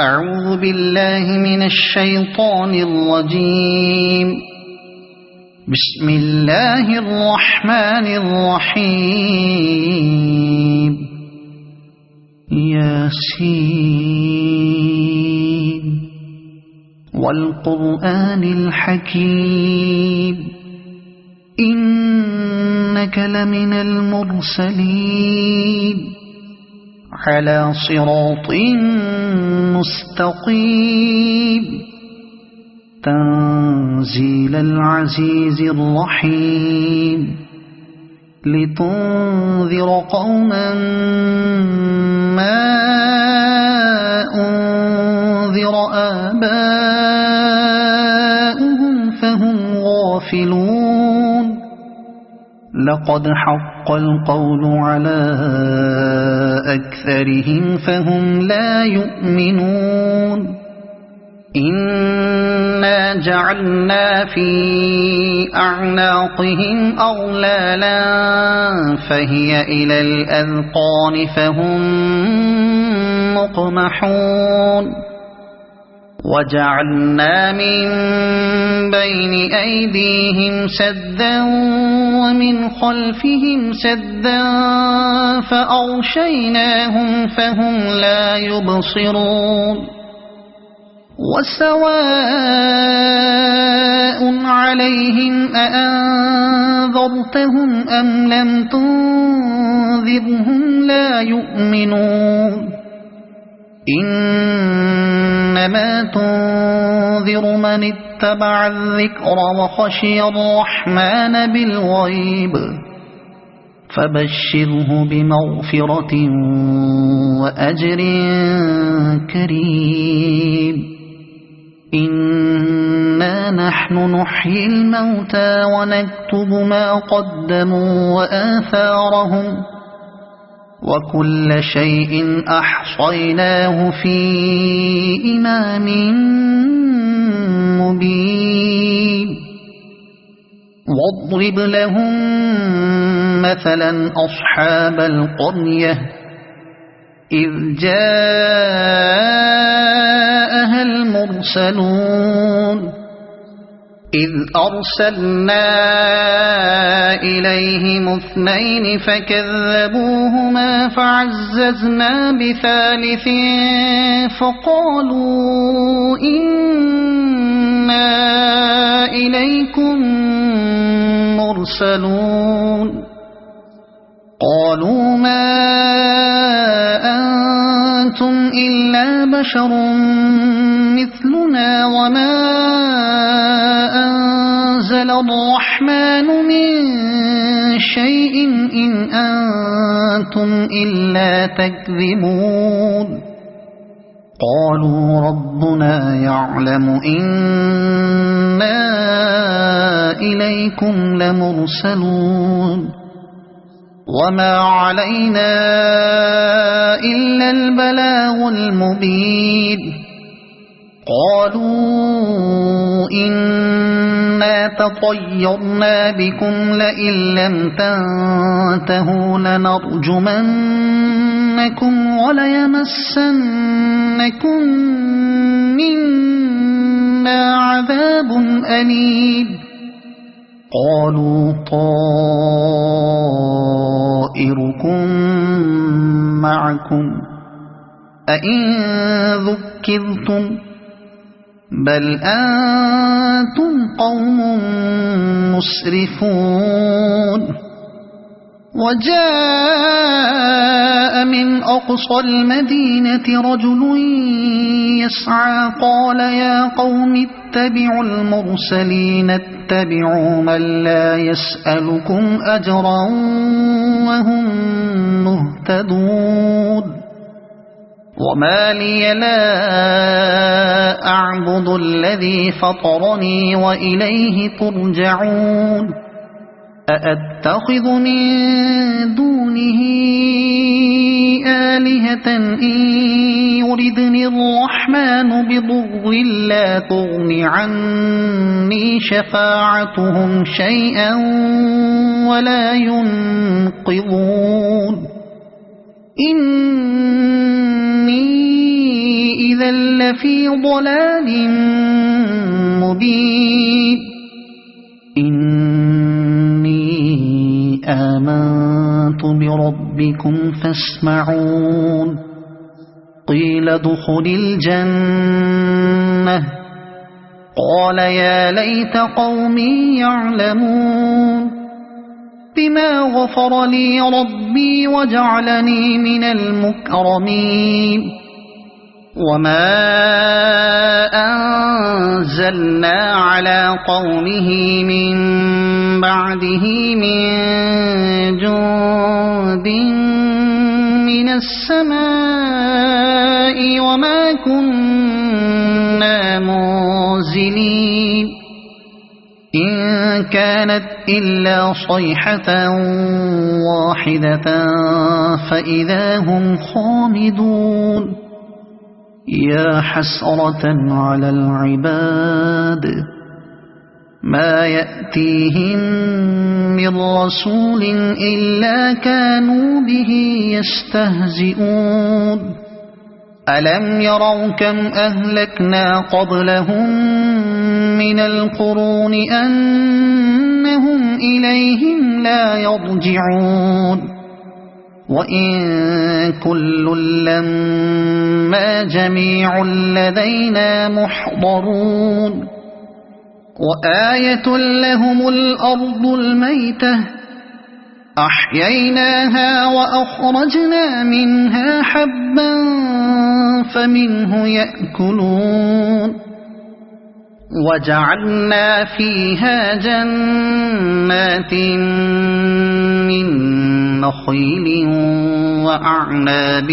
أعوذ بالله من الشيطان الرجيم. بسم الله الرحمن الرحيم. ياسين والقرآن الحكيم إنك لمن المرسلين على صراط مستقيم تنزيل العزيز الرحيم لتنذر قوما ما أنذر آباؤهم فهم غافلون لقد حق القول على أكثرهم فهم لا يؤمنون إنا جعلنا في أعناقهم أغلالا فهي إلى الأذقان فهم مقمحون وجعلنا من بين أيديهم سدا ومن خلفهم سدا فأغشيناهم فهم لا يبصرون وسواء عليهم أأنذرتهم أم لم تنذرهم لا يؤمنون إنما تنذر من اتبع الذكر وخشي الرحمن بالغيب فبشره بمغفرة وأجر كريم إنا نحن نحيي الموتى ونكتب ما قدموا وآثارهم وكل شيء أحصيناه في إمام مبين واضرب لهم مثلا أصحاب القرية إذ جاءها المرسلون إذ أرسلنا إليهم اثنين فكذبوهما فعززنا بثالث فقالوا إنا إليكم مرسلون قالوا ما أنتم إلا بشر مثلنا وما أنزل الرحمن من شيء إن أنتم إلا تكذبون قالوا ربنا يعلم إنا إليكم لمرسلون وما علينا إلا البلاغ المبين قالوا إنا تطيرنا بكم لئن لم تنتهوا لنرجمنكم وليمسنكم منا عذاب أليم قالوا طائركم معكم أئن ذكرتم بل أنتم قوم مسرفون وجاء من أقصى المدينة رجل يسعى قال يا قوم اتبعوا المرسلين اتبعوا من لا يسألكم أجرا وهم مهتدون وما لي لا أعبد الذي فطرني وإليه ترجعون أأتخذ من دونه آلهة إن يردني الرحمن بضر لا تغن عني شفاعتهم شيئا ولا ينقذون إني إذا لفي ضلال مبين إني آمنت بربكم فاسمعون قيل ادخل الجنة قال يا ليت قومي يعلمون بما غفر لي ربي وجعلني من المكرمين وما أنزلنا على قومه من بعده من جند من السماء وما كنا منزلين إن كانت إلا صيحة واحدة فإذا هم خامدون يا حسرة على العباد ما يأتيهم من رسول إلا كانوا به يستهزئون ألم يروا كم أهلكنا قبلهم من القرون أنهم إليهم لا يرجعون وإن كل لما جميع لدينا محضرون وآية لهم الأرض الميتة أحييناها وأخرجنا منها حبا فمنه يأكلون وجعلنا فيها جنات من نخيل وأعناب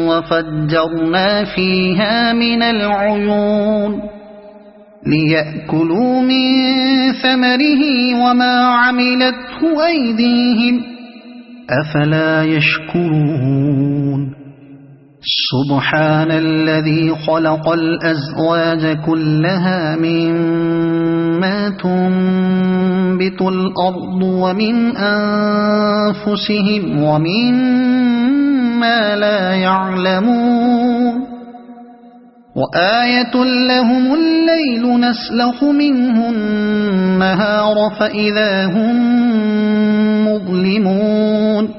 وفجرنا فيها من العيون ليأكلوا من ثمره وما عملته أيديهم أفلا يشكرون سبحان الذي خلق الأزواج كلها مما تنبت الأرض ومن أنفسهم ومما لا يعلمون وآية لهم الليل نسلخ منه النهار فإذا هم مظلمون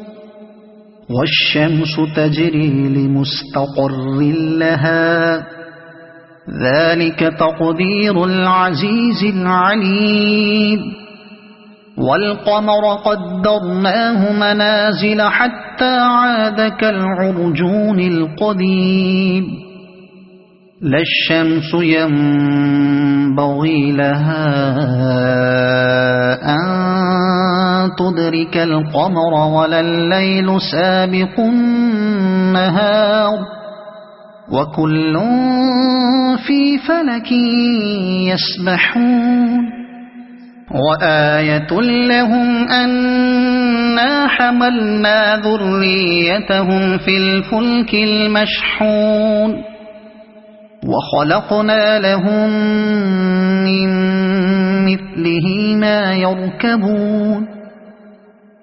والشمس تجري لمستقر لها ذلك تقدير العزيز العليم والقمر قدرناه منازل حتى عاد كالعرجون القديم لا الشمس ينبغي لها أن تدرك القمر ولا الليل سابق النهار وكل في فلك يسبحون وآية لهم أنا حملنا ذريتهم في الفلك المشحون وخلقنا لهم من مثله ما يركبون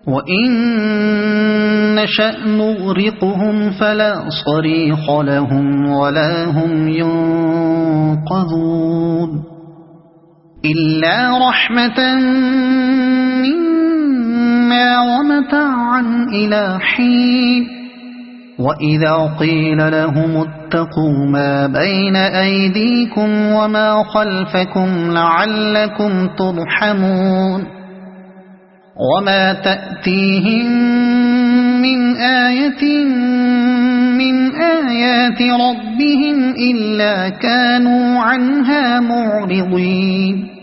وإن نشأ نغرقهم فلا صريخ لهم ولا هم ينقذون إلا رحمة منا ومتاعا إلى حين وإذا قيل لهم اتقوا ما بين أيديكم وما خلفكم لعلكم ترحمون وما تأتيهم من آية من آيات ربهم إلا كانوا عنها معرضين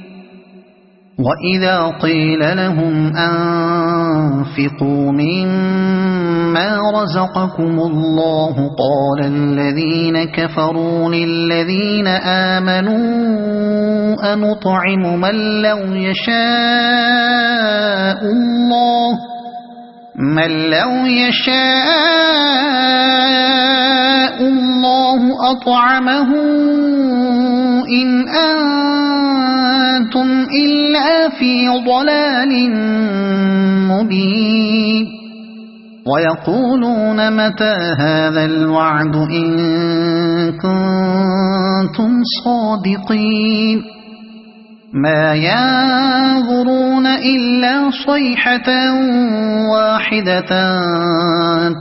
وإذا قيل لهم أنفقوا مما رزقكم الله قال الذين كفروا للذين آمنوا أنطعم من لو يشاء الله أطعمه إن أنتم إلا في ضلال مبين ويقولون متى هذا الوعد إن كنتم كنتم صادقين ما ينظرون إلا صيحة واحدة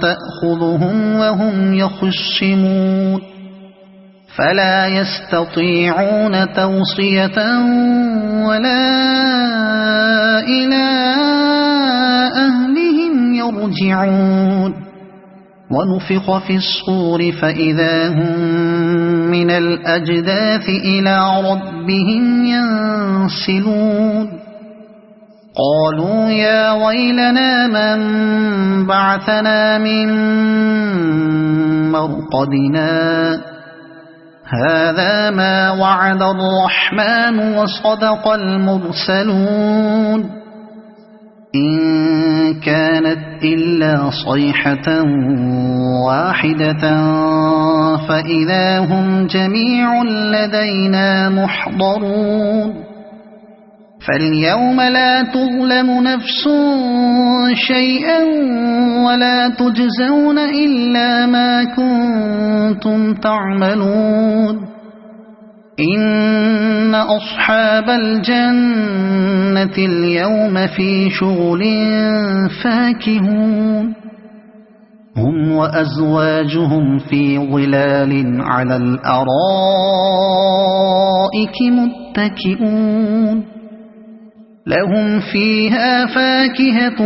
تأخذهم وهم يخصمون فلا يستطيعون توصية ولا إلى أهلهم يرجعون ونفخ في الصور فإذا هم من الأجداث إلى ربهم ينسلون قالوا يا ويلنا من بعثنا من مرقدنا هذا ما وعد الرحمن وصدق المرسلون إن كانت إلا صيحة واحدة فإذا هم جميع لدينا محضرون فاليوم لا تظلم نفس شيئا ولا تجزون إلا ما كنتم تعملون إن أصحاب الجنة اليوم في شغل فاكهون هم وأزواجهم في ظلال على الأرائك متكئون لهم فيها فاكهة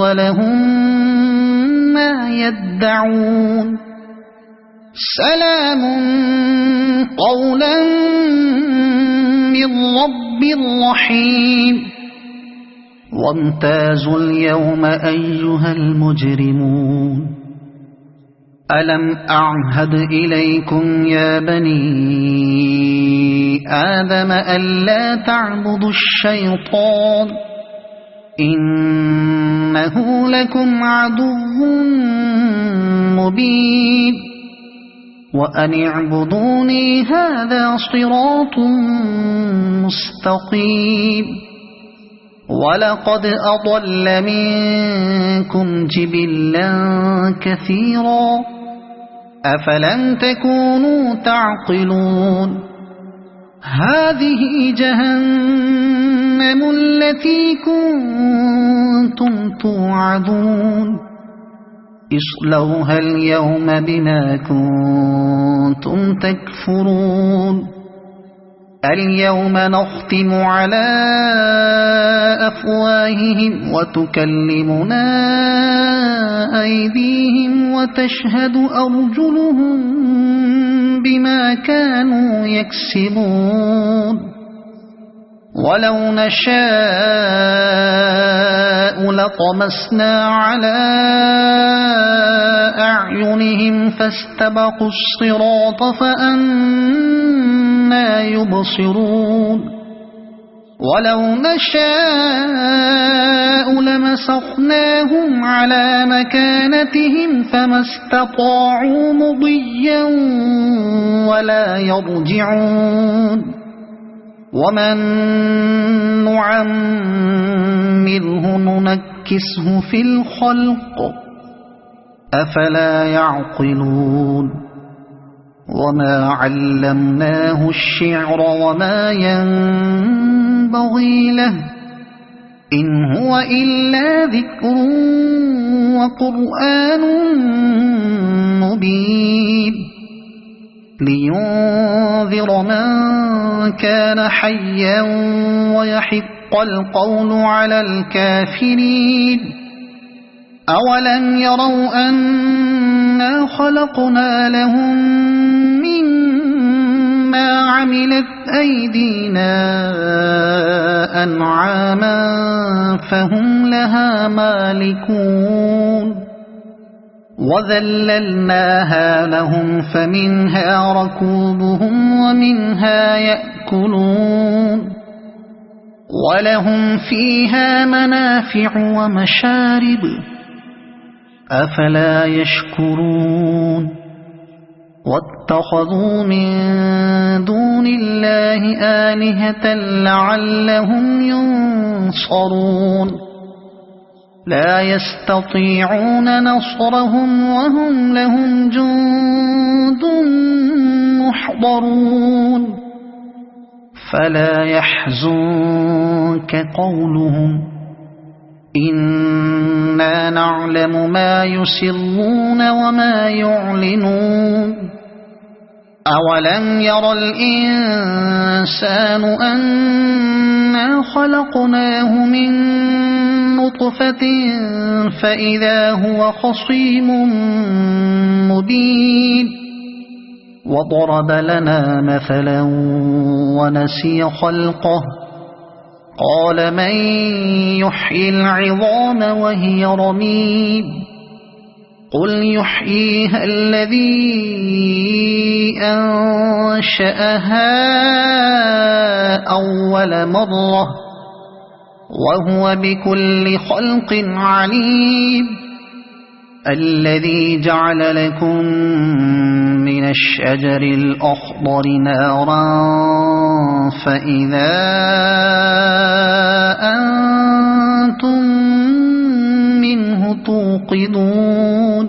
ولهم ما يدعون سلام قولا من رب رحيم وامتازوا اليوم أيها المجرمون ألم أعهد إليكم يا بني آدم ألا تعبدوا الشيطان إنه لكم عدو مبين وأن اعبدوني هذا صراط مستقيم ولقد أضل منكم جبلا كثيرا أفلم تكونوا تعقلون هذه جهنم التي كنتم توعدون اصلوها اليوم بما كنتم تكفرون اليوم نختم على أفواههم وتكلمنا أيديهم وتشهد أرجلهم بما كانوا يكسبون ولو نشاء لطمسنا على أعينهم فاستبقوا الصراط فأنى يبصرون ولو نشاء لمسخناهم على مكانتهم فما استطاعوا مضيا ولا يرجعون ومن نعمره ننكسه في الخلق أفلا يعقلون وما علمناه الشعر وما ينبغي له إن هو إلا ذكر وقرآن مبين لينذر من كان حيا ويحق القول على الكافرين أولم يروا أنا خلقنا لهم مما عملت أيدينا أنعاما فهم لها مالكون وذللناها لهم فمنها ركوبهم ومنها يأكلون ولهم فيها منافع ومشارب أفلا يشكرون واتخذوا من دون الله آلهة لعلهم ينصرون لا يستطيعون نصرهم وهم لهم جند يحضرون فلا يحزنك قولهم إنا نعلم ما يسرون وما يعلنون أولم ير الإنسان أنا خلقناه من نطفة فإذا هو خصيم مبين وضرب لنا مثلا ونسي خلقه قال من يحيي العظام وهي رميم قل يحييها الذي أنشأها أول مرة وهو بكل خلق عليم الذي جعل لكم من الشجر الأخضر نارا فإذا أنتم منه توقدون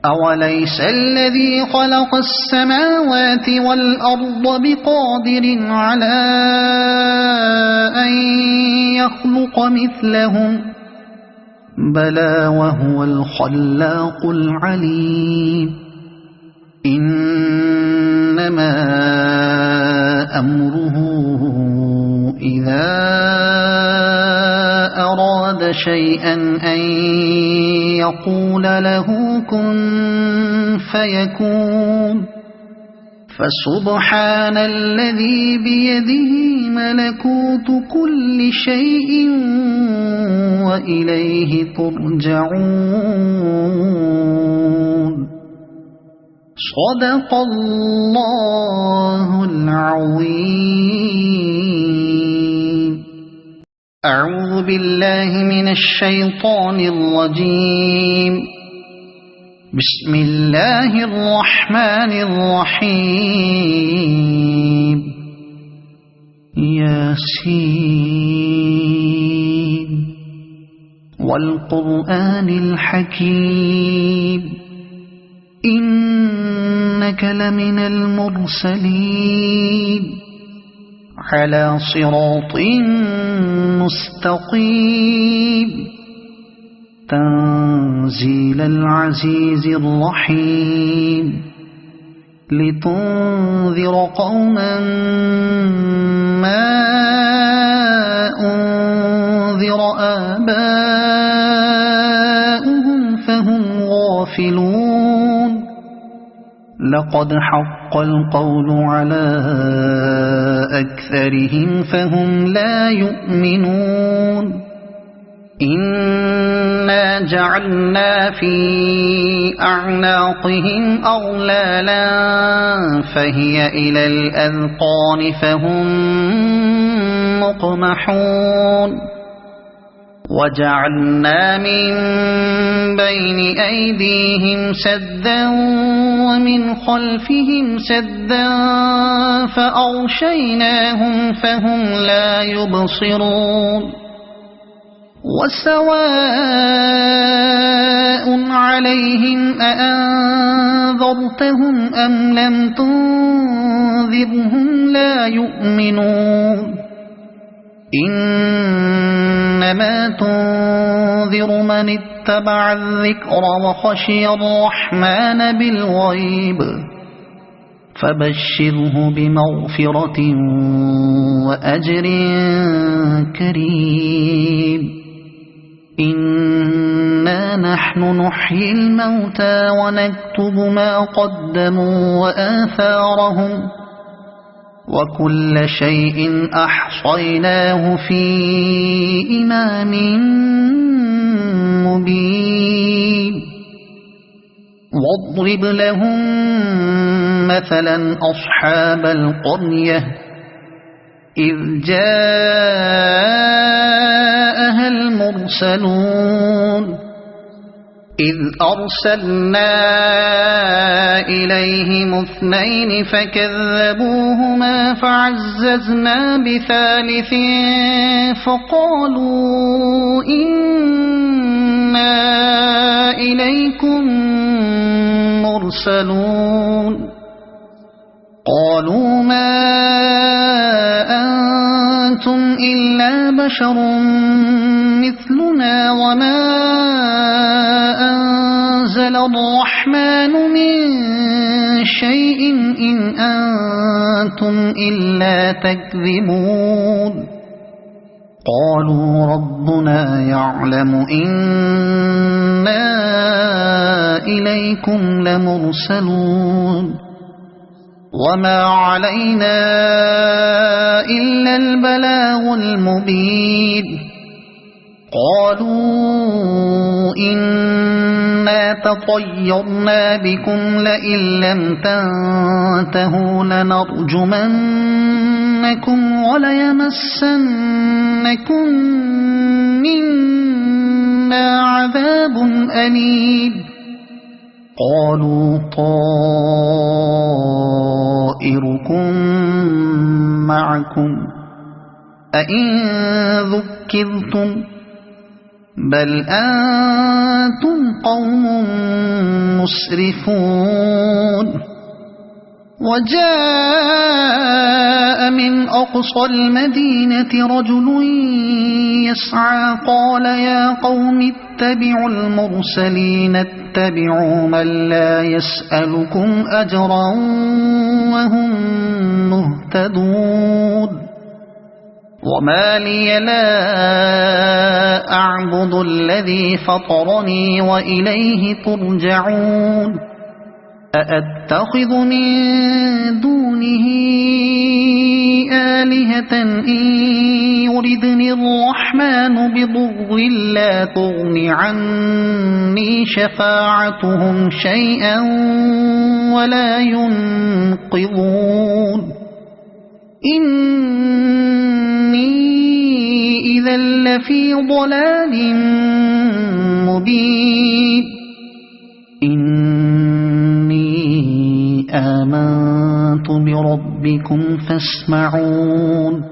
أوليس الذي خلق السماوات والأرض بقادر على أن يخلق مثلهم بلى وهو الخلاق العليم إنما أمره إذا أراد شيئا أن يقول له كن فيكون فسبحان الذي بيده ملكوت كل شيء وإليه ترجعون صدق الله العظيم أعوذ بالله من الشيطان الرجيم بسم الله الرحمن الرحيم ياسين والقرآن الحكيم إنك لمن المرسلين على صراط مستقيم تنزيل العزيز الرحيم لتنذر قوما ما أنذر آباؤهم فهم غافلون لقد حق القول على أكثرهم فهم لا يؤمنون إنا جعلنا في أعناقهم أغلالا فهي إلى الأذقان فهم مقمحون وجعلنا من بين أيديهم سدا ومن خلفهم سدا فأغشيناهم فهم لا يبصرون وسواء عليهم أأنذرتهم أم لم تنذرهم لا يؤمنون إنما تنذر من اتبع الذكر وخشي الرحمن بالغيب فبشره بمغفرة وأجر كريم إنا نحن نحيي الموتى ونكتب ما قدموا وآثارهم وكل شيء أحصيناه في إمام مبين واضرب لهم مثلا أصحاب القرية إذ جاءها المرسلون إذ أرسلنا إليهم اثنين فكذبوهما فعززنا بثالث فقالوا إنا إليكم مرسلون قالوا ما أنتم إلا بشر مثلنا وما أنزل الرحمن من شيء إن أنتم إلا تكذبون قالوا ربنا يعلم إنا إليكم لمرسلون وما علينا إلا البلاغ المبين قالوا إنا تطيرنا بكم لئن لم تنتهوا لنرجمنكم وليمسنكم منا عذاب أليم قالوا طائركم معكم أئن ذكرتم بل أنتم قوم مسرفون وجاء من أقصى المدينة رجل يسعى قال يا قوم اتبعوا المرسلين اتبعوا من لا يسألكم أجرا وهم مهتدون وما لي لا أعبد الذي فطرني وإليه ترجعون أأتخذ من دونه آلهة إن يردني الرحمن بضر لا تغن عني شفاعتهم شيئا ولا ينقذون إني إذا لفي ضلال مبين إني آمنت بربكم فاسمعون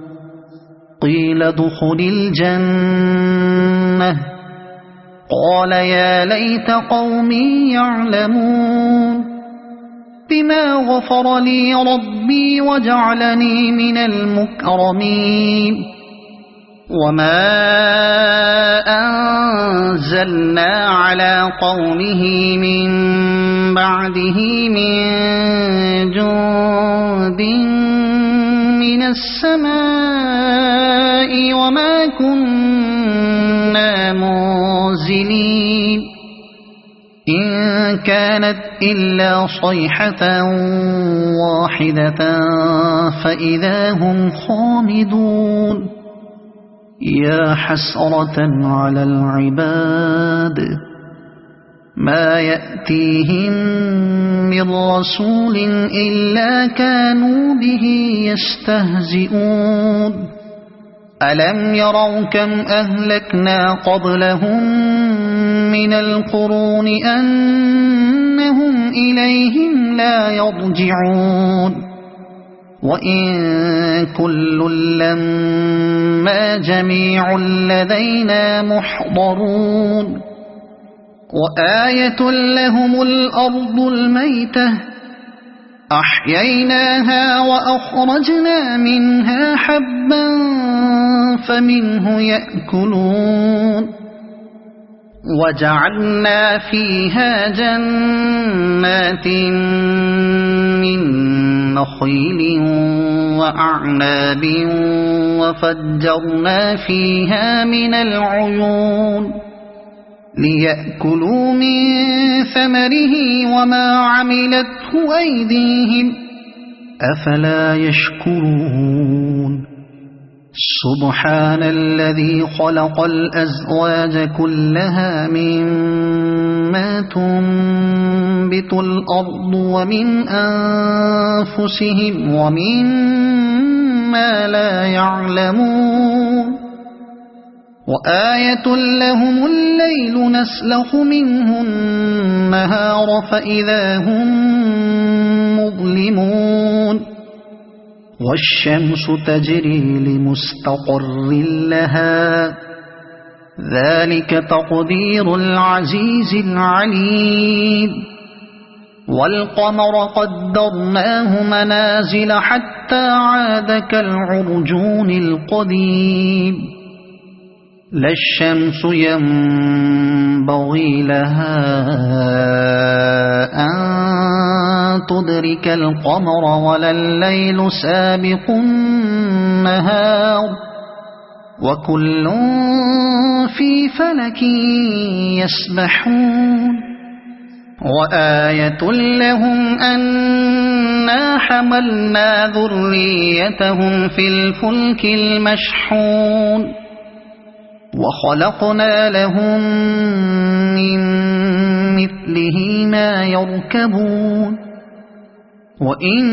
قيل ادخل الجنة قال يا ليت قومي يعلمون بما غفر لي ربي وجعلني من المكرمين وما أنزلنا على قومه من بعده من جند من السماء وما كنا منزلين إن كانت إلا صيحة واحدة فإذا هم خامدون يا حسرة على العباد ما يأتيهم من رسول إلا كانوا به يستهزئون ألم يروا كم أهلكنا قبلهم من القرون أنهم إليهم لا يرجعون وإن كل لما جميع لدينا محضرون وآية لهم الأرض الميتة أحييناها وأخرجنا منها حبا فمنه يأكلون وجعلنا فيها جنات من نخيل وأعناب وفجرنا فيها من العيون ليأكلوا من ثمره وما عملته أيديهم أفلا يشكرون سبحان الذي خلق الأزواج كلها مما تنبت الأرض ومن أنفسهم ومما لا يعلمون وآية لهم الليل نسلخ منه النهار فإذا هم مظلمون والشمس تجري لمستقر لها ذلك تقدير العزيز العليم والقمر قدرناه منازل حتى عاد كالعرجون القديم لا الشمس ينبغي لها أن تدرك القمر ولا الليل سابق النهار وكل في فلك يسبحون وآية لهم أنا حملنا ذريتهم في الفلك المشحون وخلقنا لهم من مثله ما يركبون وإن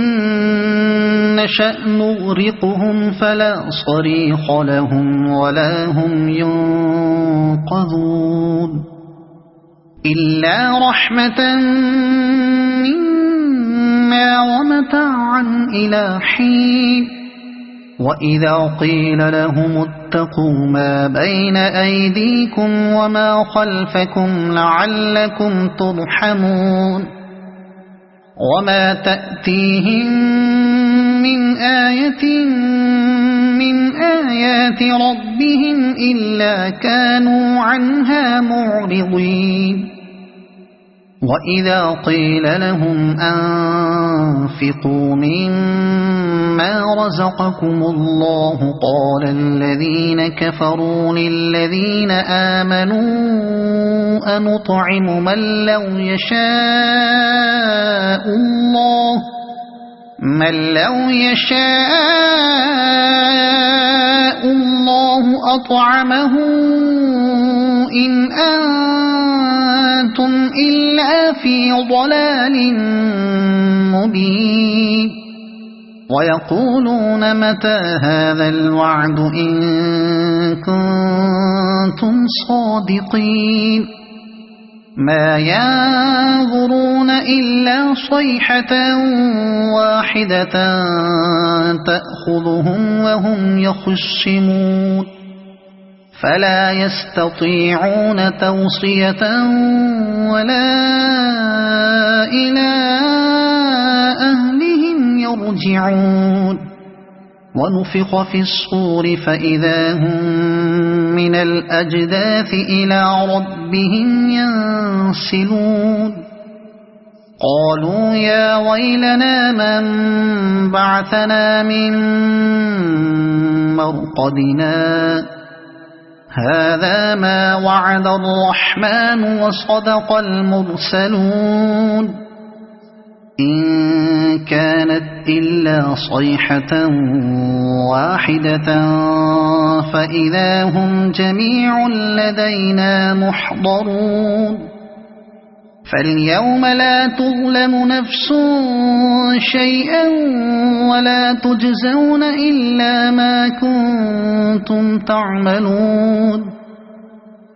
نشأ نغرقهم فلا صريخ لهم ولا هم ينقذون إلا رحمة منا ومتاعا إلى حين وإذا قيل لهم اتقوا ما بين أيديكم وما خلفكم لعلكم ترحمون وما تأتيهم من آية من آيات ربهم إلا كانوا عنها معرضين وإذا قيل لهم أنفقوا مما رزقكم الله قال الذين كفروا للذين آمنوا أنطعم من لو يشاء الله أطعمه إن أنتم إلا في ضلال مبين ويقولون متى هذا الوعد إن كنتم صادقين ما ينظرون إلا صيحة واحدة تأخذهم وهم يخصمون فلا يستطيعون توصية ولا إلى أهلهم يرجعون ونفخ في الصور فإذا هم من الأجداث إلى ربهم ينسلون قالوا يا ويلنا من بعثنا من مرقدنا هذا ما وعد الرحمن وصدق المرسلون إن كانت إلا صيحة واحدة فإذا هم جميع لدينا محضرون فاليوم لا تظلم نفس شيئا ولا تجزون إلا ما كنتم تعملون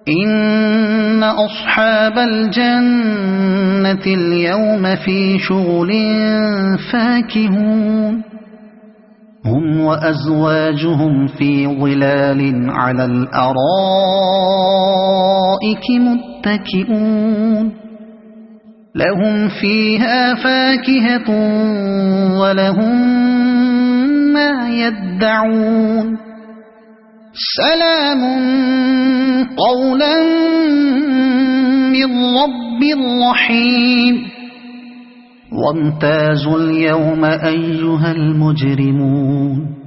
إن أصحاب الجنة اليوم في شغل فاكهون هم وأزواجهم في ظلال على الأرائك متكئون لهم فيها فاكهة ولهم ما يدعون سلام قولا من رب رحيم وامتازوا اليوم أيها المجرمون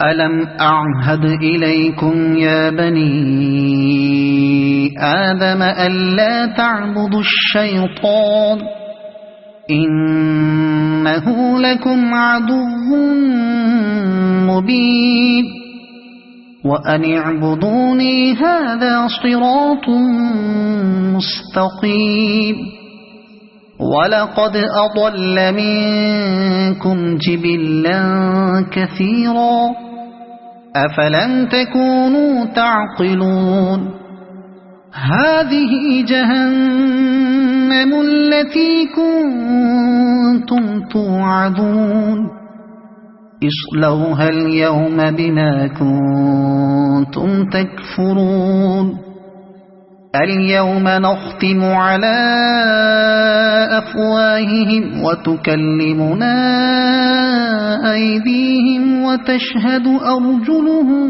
ألم أعهد إليكم يا بني آدم ألا تعبدوا الشيطان إنه لكم عدو مبين وأن اعبدوني هذا صراط مستقيم ولقد أضل منكم جبلا كثيرا أفلم تكونوا تعقلون هذه جهنم التي كنتم توعدون اصلوها اليوم بما كنتم تكفرون اليوم نختم على أفواههم وتكلمنا أيديهم وتشهد أرجلهم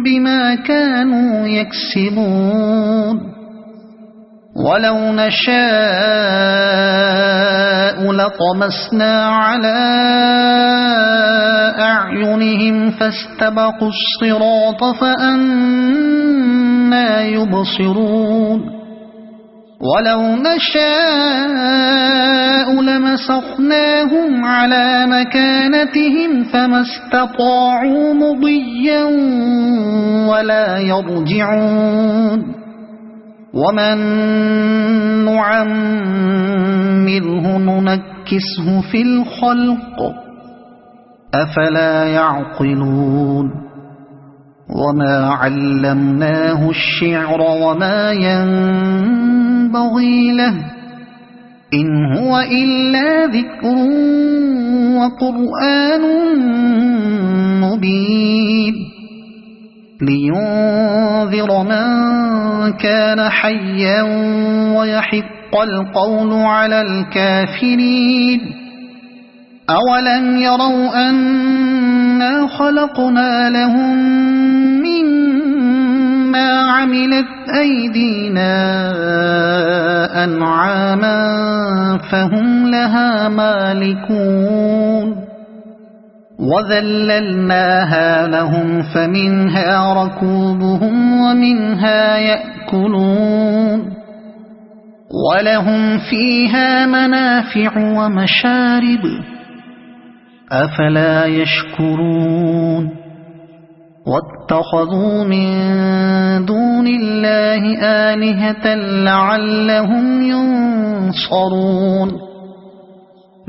بما كانوا يكسبون ولو نشاء لطمسنا على أعينهم فاستبقوا الصراط فأنى يبصرون ولو نشاء لمسخناهم على مكانتهم فما استطاعوا مضيا ولا يرجعون ومن نعمره ننكسه في الخلق أفلا يعقلون وما علمناه الشعر وما ينبغي له إن هو إلا ذكر وقرآن مبين لينذر من كان حيا ويحق القول على الكافرين أولم يروا أنا خلقنا لهم مما عملت أيدينا أنعاما فهم لها مالكون وذللناها لهم فمنها ركوبهم ومنها يأكلون ولهم فيها منافع ومشارب أفلا يشكرون واتخذوا من دون الله آلهة لعلهم ينصرون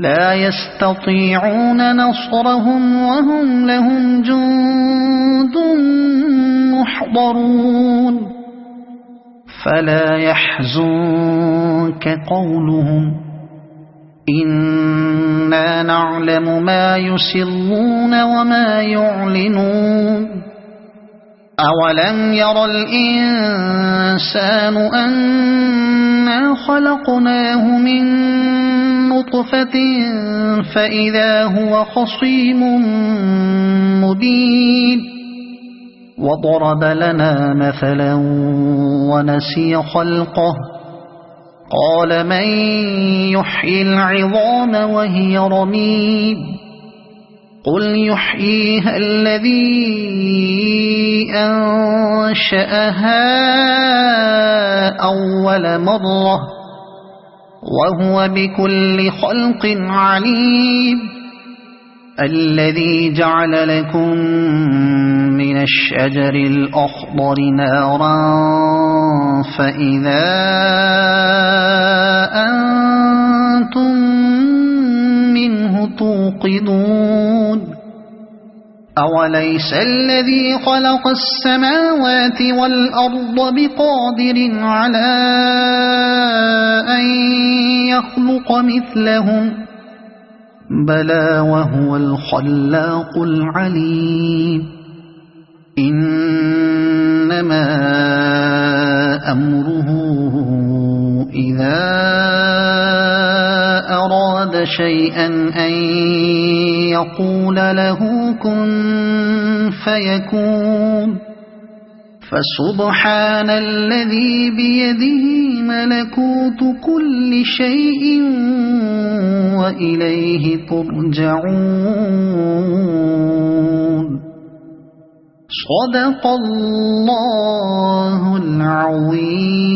لا يستطيعون نصرهم وهم لهم جند محضرون فلا يحزنك قولهم إنا نعلم ما يسرون وما يعلنون أولم ير الإنسان أنا خلقناه من نطفة فإذا هو خصيم مبين وضرب لنا مثلا ونسي خلقه قال من يحيي العظام وهي رميم قل يحييها الذي أنشأها أول مرة وهو بكل خلق عليم الذي جعل لكم من الشجر الأخضر نارا فإذا أنتم منه توقدون أوليس الذي خلق السماوات والأرض بقادر على أن يخلق مثلهم بلى وهو الخلاق العليم إنما أمره إذا أراد شيئا أن يقول له كن فيكون فسبحان الذي بيده ملكوت كل شيء وإليه ترجعون صدق الله العظيم.